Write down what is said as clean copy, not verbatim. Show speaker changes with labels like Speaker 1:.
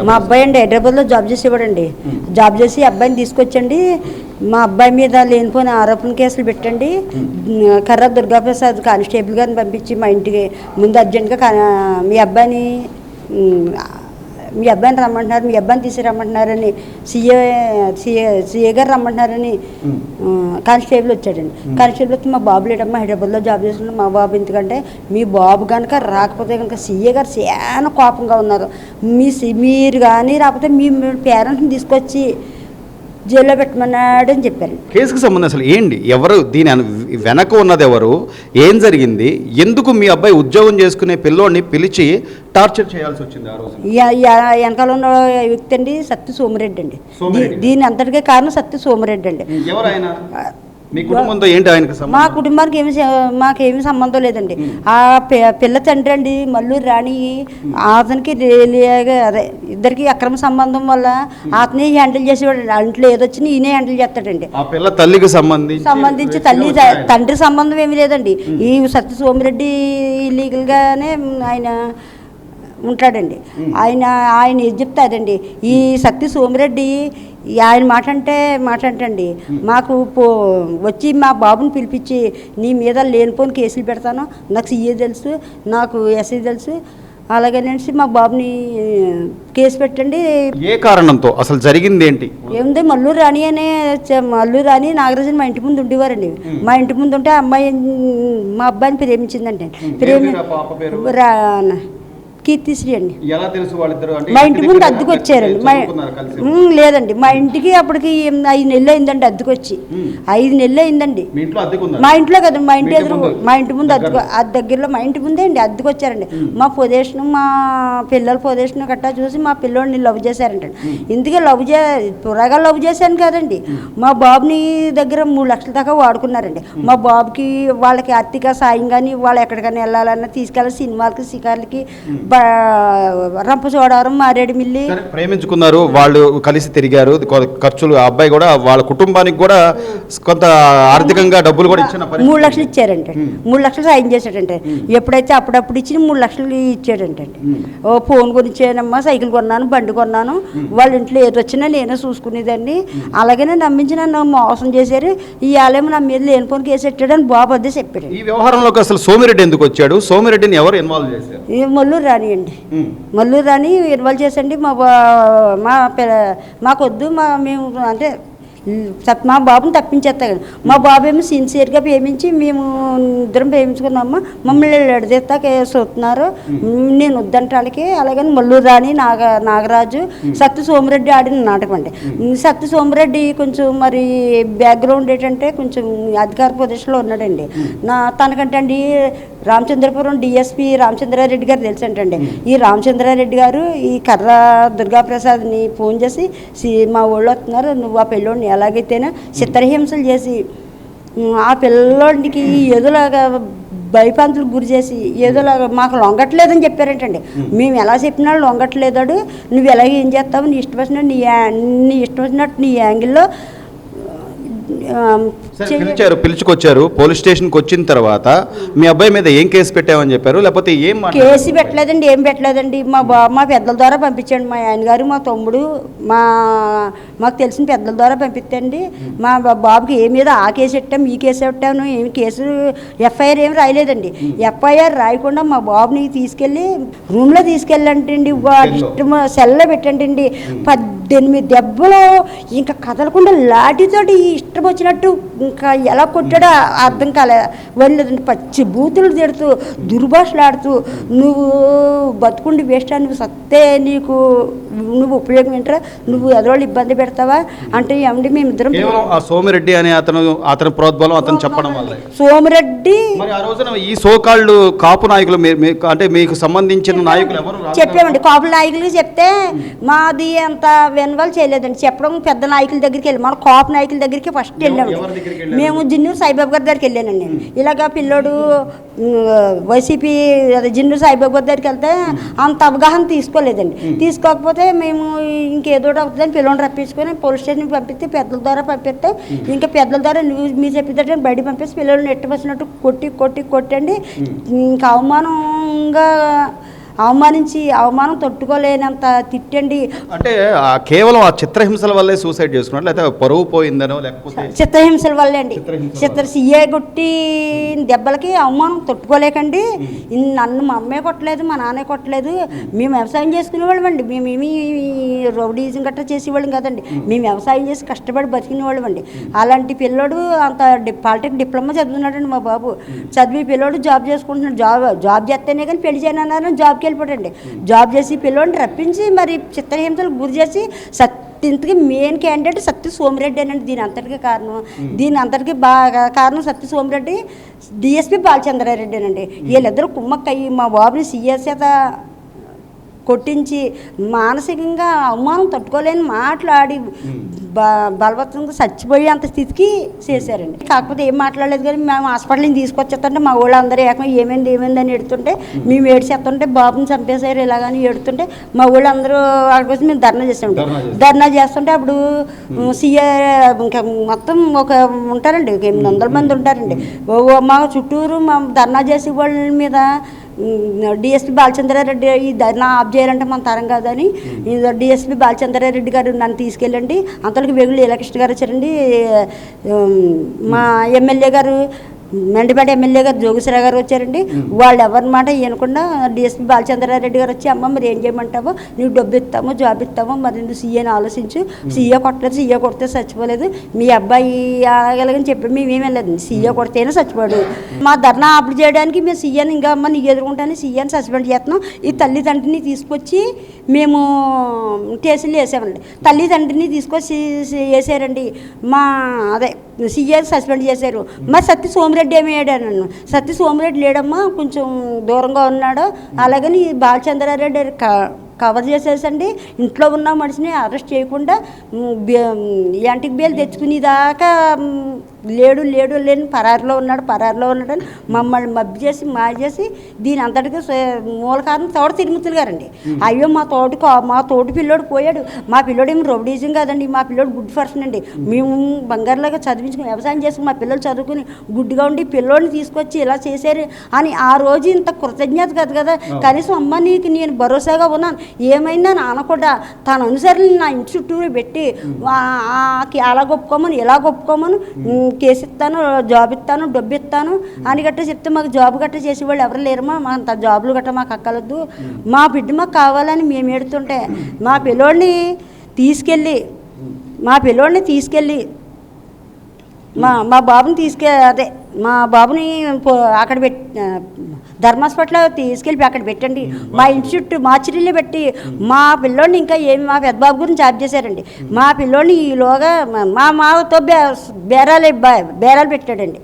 Speaker 1: మా అబ్బాయి అండి హైదరాబాద్లో జాబ్ చేసేవాడండి. జాబ్ చేసి అబ్బాయిని తీసుకొచ్చండి. మా అబ్బాయి మీద లేనిపోయిన ఆరోపణ కేసులు పెట్టండి. కర్ర దుర్గాప్రసాద్ కానిస్టేబుల్ గారిని పంపించి మా ఇంటికి ముందు అర్జెంట్గా మీ అబ్బాయిని రమ్మంటున్నారు, మీ అబ్బాయిని తీసుకురమ్మంటున్నారని సిఏ గారు రమ్మంటున్నారని కానిస్టేబుల్ వచ్చాడండి. కానిస్టేబుల్ వచ్చి మా బాబు లేడమ్మా హైదరాబాద్లో జాబ్ చేస్తున్నాడు మా బాబు, ఎందుకంటే మీ బాబు కనుక రాకపోతే కనుక సిఏ గారు చాలా కోపంగా ఉన్నారు, మీరు కానీ రాకపోతే మీ పేరెంట్స్ని తీసుకొచ్చి జైల్లో పెట్టమన్నాడు అని చెప్పారు.
Speaker 2: కేసుకు సంబంధం అసలు ఏంటి, ఎవరు దీని వెనక ఉన్నది, ఎవరు, ఏం జరిగింది, ఎందుకు మీ అబ్బాయి ఉద్యోగం చేసుకునే పిల్లోడిని పిలిచి టార్చర్ చేయాల్సి వచ్చింది ఆ రోజు?
Speaker 1: వెనకాల ఉన్న వ్యక్తి అండి సత్య సోమిరెడ్డి అండి. దీని అంతటికే కారణం సత్య సోమిరెడ్డి అండి.
Speaker 2: ఎవరు ఆయన? మీ కుటుంబంతో ఏంటి ఆయనకు?
Speaker 1: మా కుటుంబానికి మాకేమీ సంబంధం లేదండి. ఆ పిల్ల తండ్రి అండి మల్లూరు రాణి, అతనికి అదే ఇద్దరికి అక్రమ సంబంధం వల్ల అతనే హ్యాండిల్ చేసేవాడు. ఇంట్లో ఏదొచ్చినా ఈయనే హ్యాండిల్ చేస్తాడండి.
Speaker 2: ఆ పిల్ల తల్లికి సంబంధించి
Speaker 1: తండ్రి సంబంధం ఏమీ లేదండి. ఈ సత్య సోమిరెడ్డి ఇల్లీగల్గానే ఆయన ఉంటాడండి. ఆయన ఏది చెప్తే అదండి. ఈ సత్య సోమిరెడ్డి ఆయన మాట అంటండి, మాకు వచ్చి మా బాబుని పిలిపించి నీ మీద లేనిపోని కేసులు పెడతాను, నాకు సిఏ తెలుసు, నాకు ఎస్ఐ తెలుసు, అలాగనేసి మా బాబుని కేసు పెట్టండి.
Speaker 2: ఏ కారణంతో అసలు జరిగింది ఏంటి?
Speaker 1: ఏముంది, మల్లూరు రాణి నాగరాజన్ మా ఇంటి ముందు ఉండేవారండి. మా ఇంటి ముందు ఉంటే అమ్మాయి మా అబ్బాయిని ప్రేమించిందండి. కీర్తిశ్రీ అండి.
Speaker 2: ఎలా తెలుసు వాళ్ళిద్దరు?
Speaker 1: మా ఇంటి ముందు అద్దెకు వచ్చారండి. లేదండి, మా ఇంటికి అప్పటికి 5 నెలలు అయిందండి అద్దెకు వచ్చి. 5 నెలలు అయిందండి. మా ఇంట్లో కదండి, మా ఇంటి ఎదురు, మా ఇంటి ముందు దగ్గరలో మా ఇంటి ముందే అండి అద్దెకు వచ్చారండి. మా పొజిషన్, మా పిల్లల పొజిషన్ గట్టా చూసి మా పిల్లోడిని లవ్ చేశారంట. ఇందుకే త్వరగా లవ్ చేశాను కదండి. మా బాబుని దగ్గర 3 లక్షల దాకా వాడుకున్నారండి. మా బాబుకి వాళ్ళకి ఆర్థిక సాయం కానీ, వాళ్ళు ఎక్కడికైనా వెళ్ళాలన్నా తీసుకెళ్ళి సినిమాలకి, షికార్లకి, రంపచోడవరం, మారేడుమిల్లి
Speaker 2: ప్రేమించుకున్నారు. వాళ్ళు కలిసి తిరిగారు, ఖర్చులు. ఆ అబ్బాయి కూడా వాళ్ళ కుటుంబానికి కూడా కొంత ఆర్థికంగా డబ్బులు కూడా ఇచ్చిన
Speaker 1: 3 లక్షలు ఇచ్చారంటే, 3 లక్షలు సాయం చేశాడంటే. ఎప్పుడైతే అప్పుడప్పుడు ఇచ్చి 3 లక్షలు ఇచ్చాడంటే. ఓ ఫోన్ కొనిచ్చానమ్మా, సైకిల్ కొన్నాను, బండి కొన్నాను, వాళ్ళ ఇంట్లో ఏది వచ్చినా నేనే చూసుకునేదాన్ని. అలాగనే నమ్మించి నన్ను మోసం చేశారు. ఈ ఆలయం నా మీద లేనిపోని కేసు పెట్టాడని బాబు అదే చెప్పాడు.
Speaker 2: ఈ వ్యవహారంలోకి అసలు సోమిరెడ్డి ఎందుకు వచ్చాడు? సోమిరెడ్డిని ఎవరు ఇన్వాల్వ్ చేశారు?
Speaker 1: మల్లూరు రాణి అండి. మల్లూరు రాణి ఇన్వాల్వ్ చేసండి. మాకొద్దు, మేము అంటే మా బాబుని తప్పించేస్తా కదా. మా బాబు ఏమో సిన్సియర్గా ప్రేమించి మేము ఇద్దరం ప్రేమించుకున్నామా, మమ్మల్ని ఎడదెత్తా చూస్తున్నారు, నేను వద్దంటానికి. అలాగని మల్లూరు రాణి, నాగరాజు, సత్య సోమిరెడ్డి ఆడిన నాటకం అండి. సత్య సోమిరెడ్డి కొంచెం మరి బ్యాక్గ్రౌండ్ ఏంటంటే కొంచెం అధికార పొజిషన్లో ఉన్నాడండి. తనకంటే అండి రామచంద్రపురం డిఎస్పీ రామచంద్రారెడ్డి గారు తెలుసంటండి. ఈ రామచంద్రారెడ్డి గారు ఈ కర్ర దుర్గాప్రసాద్ని ఫోన్ చేసి, మా ఊళ్ళో వస్తున్నారు, నువ్వు ఆ పిల్లోడిని ఎలాగైతేనే చిత్రహింసలు చేసి ఆ పిల్లోడికి ఏదోలాగా భయపాంతులకు గురి చేసి ఏదోలాగా మాకు లొంగట్లేదని చెప్పారంటండి. మేము ఎలా చెప్పినా లొంగట్లేదాడు, నువ్వు ఎలాగ ఏం చేస్తావు, నీ ఇష్టం వచ్చినట్టు నీ యాంగిల్లో
Speaker 2: పిలుచుకొచ్చారు. పోలీస్ స్టేషన్కి వచ్చిన తర్వాత మీ అబ్బాయి మీద ఏం కేసు పెట్టామని చెప్పారు, లేకపోతే ఏం
Speaker 1: కేసు పెట్టలేదండి, ఏం పెట్టలేదండి. మా పెద్దల ద్వారా పంపించండి. మా ఆయన గారు, మా తమ్ముడు, మాకు తెలిసిన పెద్దల ద్వారా పంపిస్తండి. మా బాబుకి ఏ మీద ఆ కేసు పెట్టాము, ఈ కేసు పెట్టాను, ఏమి కేసు ఎఫ్ఐఆర్ ఏమి రాయలేదండి. ఎఫ్ఐఆర్ రాయకుండా మా బాబుని తీసుకెళ్ళి రూమ్లో తీసుకెళ్ళంటండి. వాడి ఇష్టం సెల్లో పెట్టండి. 18 దెబ్బలు ఇంకా కదలకుండా లాఠీతోటి ఇష్టం వచ్చినట్టు ఇంకా ఎలా కొట్టాడో అర్థం కాలే. వాళ్ళదండి పచ్చి బూతులు తిడుతూ, దుర్భాషలాడుతూ, నువ్వు బతుకుండి వేస్ట్, నువ్వు సత్తే, నువ్వు ఉపయోగం ఏంటరా, నువ్వు ఎదరోళ్ళు ఇబ్బంది పెడతావా అంటే, ఏమండి మేమిద్దరం
Speaker 2: సోమిరెడ్డి అనే అతని ప్రోద్బలం అతను చెప్పడం వల్ల
Speaker 1: సోమిరెడ్డి
Speaker 2: ఆ రోజున ఈ సోకాళ్ళు కాపు నాయకులు అంటే మీకు సంబంధించిన నాయకులు ఎవరు
Speaker 1: చెప్పామండి. కాపు నాయకులకి చెప్తే మాది అంత వెన్వాల్ చేయలేదండి. చెప్పడం పెద్ద నాయకుల దగ్గరికి వెళ్ళి, మన కాపు నాయకుల దగ్గరికి ఫస్ట్ వెళ్ళామండి. మేము జిన్నూరు సాయిబాబు గారి దగ్గరికి వెళ్ళానండి నేను. ఇలాగా పిల్లోడు వైసీపీ జిన్నూరు సాయిబాబు గారి దగ్గరికి వెళ్తే అంత అవగాహన తీసుకోలేదండి. తీసుకోకపోతే మేము ఇంకేదో అవుతుందని పిల్లోని రప్పించుకొని పోలీస్ స్టేషన్కి పంపిస్తే, పెద్దల ద్వారా పంపిస్తే, ఇంకా పెద్దల ద్వారా మీరు చెప్పితే బయట పంపిస్తే పిల్లల్ని ఎట్టు వచ్చినట్టు కొట్టండి. ఇంకా అవమానంగా అవమానం తట్టుకోలేనంత తిట్టండి.
Speaker 2: అంటే కేవలం ఆ చిత్రహింసల వల్లే సూసైడ్ చేసుకున్నట్లు, లేకపోతే పరువు పోయిందనో, లేకపోతే
Speaker 1: చిత్రహింసల వల్లే అండి. సీఏ కొట్టి దెబ్బలకి అవమానం తట్టుకోలేకండి. నన్ను మా అమ్మే కొట్టలేదు, మా నాన్నే కొట్టలేదు, మేము వ్యవసాయం చేసుకునేవాళ్ళం అండి. మేమేమి రౌడీజం గట్రా చేసేవాళ్ళం కదండి. మేము వ్యవసాయం చేసి కష్టపడి బతికినేవాళ్ళం అండి. అలాంటి పిల్లోడు అంత పాలిటెక్ డిప్లొమా చదువుతున్నాడండి మా బాబు. చదివి పిల్లోడు జాబ్ చేసుకుంటున్నాడు. జాబ్ చేస్తేనే కానీ పెళ్లి చేయనన్నారు, జాబ్కి వెళ్ళిపోయాడండి. జాబ్ చేసి పిల్లోడిని రప్పించి మరి చిత్రహింసలకు గురి చేసి ఇంతకీ మెయిన్ క్యాండిడేట్ సత్య సోమిరెడ్డి అనండి. దీని అంతటికి బాగా కారణం సత్య సోమిరెడ్డి, డిఎస్పీ బాలచంద్రారెడ్డి అనండి. వీళ్ళిద్దరూ కుమ్మక్కయ్యి మా బాబుని సీఎస్ చేత కొట్టించి మానసికంగా అవమానం తట్టుకోలేని మాట్లాడి బలవత్తంగా చచ్చిపోయే అంత స్థితికి చేశారండి. కాకపోతే ఏం మాట్లాడలేదు, కానీ మేము హాస్పిటల్ని తీసుకొచ్చేస్తుంటే మా వాళ్ళు అందరూ ఏమైంది అని ఎడుతుంటే మేము ఏడ్చేస్తుంటే బాబుని చంపేశారు ఇలాగని ఏడుతుంటే మా వాళ్ళు అందరూ వాడి కోసం మేము ధర్నా చేస్తుంటే అప్పుడు సీఏ ఇంకా మొత్తం ఉంటారండి 800 మంది ఉంటారండి. మా చుట్టూరు మా ధర్నా చేసే వాళ్ళ మీద డిఎస్పీ బాలచంద్రారెడ్డి ఈ ధర్నా ఆఫ్ చేయాలంటే మన తరం కాదని డిఎస్పీ బాలచంద్రారెడ్డి గారు నన్ను తీసుకెళ్ళండి. అంతలోకి వెగుళ్ళు ఇలకృష్ణ గారు వచ్చారండి. మా ఎమ్మెల్యే గారు మెండిపేట ఎమ్మెల్యే గారు జోగేశ్వరరావు గారు వచ్చారండి. వాళ్ళు ఎవరి మాట వినకుండా డిఎస్పీ బాలచంద్రారెడ్డి గారు వచ్చి అమ్మ మరి ఏం చేయమంటావో, నీకు డబ్బు ఇస్తామో జాబ్ ఇస్తామో మరి నువ్వు సీఏని ఆలోచించు, సీఏ కొట్టలేదు, సీఏ కొడితే చచ్చిపోలేదు, మీ అబ్బాయి ఆగలని చెప్పి మేమేం వెళ్ళలేదు, సీఏ కొడితేనే చచ్చిపోయాడు. మా ధర్నా అప్పుడు చేయడానికి మేము సీఏని ఇంకా అమ్మ నీకు ఎదుర్కొంటాను సీఏని సస్పెండ్ చేస్తున్నాం. ఈ తల్లిదండ్రిని తీసుకొచ్చి మేము కేసులు వేసామండి. తల్లిదండ్రిని తీసుకొచ్చి వేసారండి. అదే సీఏ సస్పెండ్ చేశారు. మరి సత్య సోమిరెడ్డి ఏమి వేయడాను నన్ను. సత్య సోమిరెడ్డి లేడమ్మా, కొంచెం దూరంగా ఉన్నాడు. అలాగని బాలచంద్రారెడ్డి కవర్ చేసేసండి. ఇంట్లో ఉన్న మనిషిని అరెస్ట్ చేయకుండా యాంటిక్ బెయిల్ తెచ్చుకునేదాకా లేని పరారిలో ఉన్నాడని మమ్మల్ని మబ్బి చేసి చేసి దీని అంతటికి మూల కారణం తోట తిరుమతులు గారండి. అయ్యో మా తోటి పిల్లోడు పోయాడు, మా పిల్లోడు ఏమి రౌడీజం కాదండి, మా పిల్లోడు గుడ్ పర్సన్ అండి, మేము బంగారులాగా చదివించుకుని వ్యవసాయం చేసుకుని మా పిల్లలు చదువుకుని గుడ్డుగా ఉండి పిల్లోడిని తీసుకొచ్చి ఇలా చేశారు అని ఆ రోజు ఇంత కృతజ్ఞత కదా. కనీసం అమ్మ నీకు నేను భరోసాగా ఉన్నాను, ఏమైందా అనకుండా తన అనుసరణ నా ఇంటి చుట్టూరు పెట్టి అలా గొప్పుకోమని ఇలా గొప్పుకోమని కేసు ఇస్తాను, జాబ్ ఇస్తాను, డబ్బు ఇస్తాను అని గట్రా చెప్తే మాకు జాబ్ గట్రా చేసేవాళ్ళు ఎవరు లేరమ్మా, మా అంత జాబులు గట్రా మాకు అక్కలొద్దు, మా బిడ్డ మాకు కావాలని మేము ఏడుతుంటే మా పిల్లోడిని తీసుకెళ్ళి మా బాబుని మా బాబుని అక్కడ ధర్మాస్పట్లో తీసుకెళ్ళి అక్కడ పెట్టండి, మా ఇన్స్టిట్యూట్ మార్చిరీలో పెట్టి మా పిల్లోడిని ఇంకా మా పెద్ద బాబు గురించి జాబ్ చేశారండి. మా పిల్లోడిని ఈలోగా మాతో బేరాలు పెట్టాడండి.